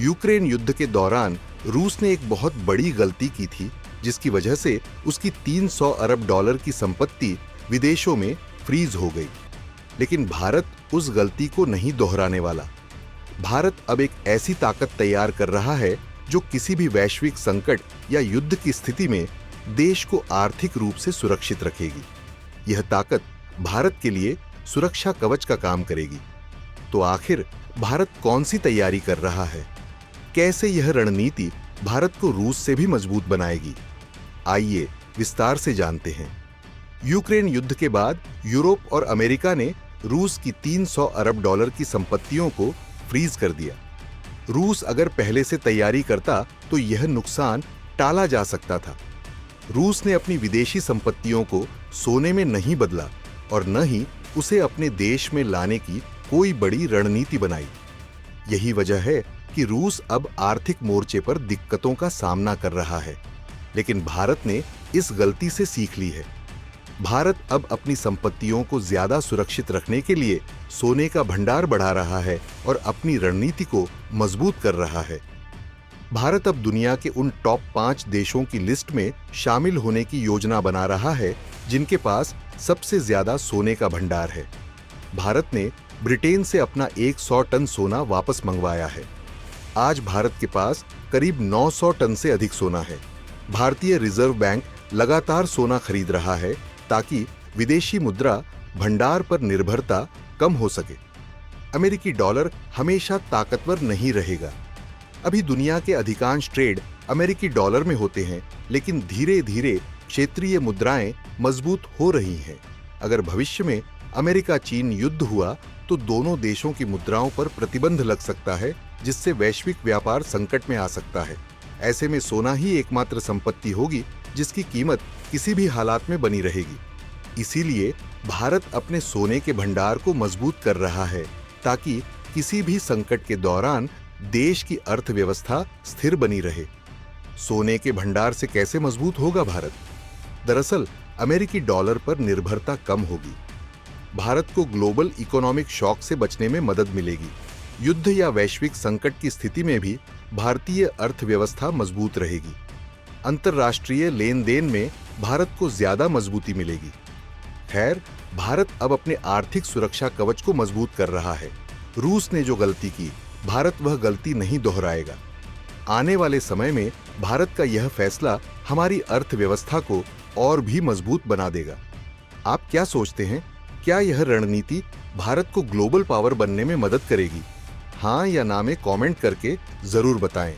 Ukraine युद्ध के दौरान रूस ने एक बहुत बड़ी गलती की थी, जिसकी वजह से उसकी 300 अरब डॉलर की संपत्ति विदेशों में फ्रीज हो गई। लेकिन भारत उस गलती को नहीं दोहराने वाला। भारत अब एक ऐसी ताकत तैयार कर रहा है जो किसी भी वैश्विक संकट या युद्ध की स्थिति में देश को आर्थिक रूप से सुरक्षित रखेगी। यह ताकत भारत के लिए सुरक्षा कवच का काम करेगी। तो आखिर भारत कौन सी तैयारी कर रहा है? कैसे यह रणनीति भारत को रूस से भी मजबूत बनाएगी? आइए विस्तार से जानते हैं। यूक्रेन युद्ध के बाद यूरोप और अमेरिका ने रूस की 300 अरब डॉलर की संपत्तियों को फ्रीज कर दिया। रूस अगर पहले से तैयारी करता तो यह नुकसान टाला जा सकता था। रूस ने अपनी विदेशी संपत्तियों को सोने में नहीं बदला और न ही उसे अपने देश में लाने की कोई बड़ी रणनीति बनाई। यही वजह है कि रूस अब आर्थिक मोर्चे पर दिक्कतों का सामना कर रहा है। लेकिन भारत ने इस गलती से सीख ली है। भारत अब अपनी संपत्तियों को ज्यादा सुरक्षित रखने के लिए सोने का भंडार बढ़ा रहा है और अपनी रणनीति को मजबूत कर रहा है। भारत अब दुनिया के उन टॉप 5 देशों की लिस्ट में शामिल होने की योजना बना रहा है जिनके पास सबसे ज्यादा सोने का भंडार है। भारत ने ब्रिटेन से अपना 100 टन सोना वापस मंगवाया है। आज भारत के पास करीब 900 टन से अधिक सोना है। भारतीय रिजर्व बैंक लगातार सोना खरीद रहा है ताकि विदेशी मुद्रा भंडार पर निर्भरता कम हो सके। अमेरिकी डॉलर हमेशा ताकतवर नहीं रहेगा। अभी दुनिया के अधिकांश ट्रेड अमेरिकी डॉलर में होते हैं, लेकिन धीरे धीरे क्षेत्रीय मुद्राएं मजबूत हो रही हैं। अगर भविष्य में अमेरिका चीन युद्ध हुआ तो दोनों देशों की मुद्राओं पर प्रतिबंध लग सकता है, जिससे वैश्विक व्यापार संकट में आ सकता है। ऐसे में सोना ही एकमात्र संपत्ति होगी जिसकी कीमत किसी भी हालात में बनी रहेगी। इसीलिए भारत अपने सोने के भंडार को मजबूत कर रहा है ताकि किसी भी संकट के दौरान देश की अर्थव्यवस्था स्थिर बनी रहे। सोने के भंडार से कैसे मजबूत होगा भारत? दरअसल अमेरिकी डॉलर पर निर्भरता कम होगी। भारत को ग्लोबल इकोनॉमिक शॉक से बचने में मदद मिलेगी। युद्ध या वैश्विक संकट की स्थिति में भी भारतीय अर्थव्यवस्था मजबूत रहेगी। अंतर्राष्ट्रीय लेन देन में भारत को ज्यादा मजबूती मिलेगी। खैर, भारत अब अपने आर्थिक सुरक्षा कवच को मजबूत कर रहा है। रूस ने जो गलती की, भारत वह गलती नहीं दोहराएगा। आने वाले समय में भारत का यह फैसला हमारी अर्थव्यवस्था को और भी मजबूत बना देगा। आप क्या सोचते हैं? क्या यह रणनीति भारत को ग्लोबल पावर बनने में मदद करेगी? हाँ या ना में कमेंट करके जरूर बताएं।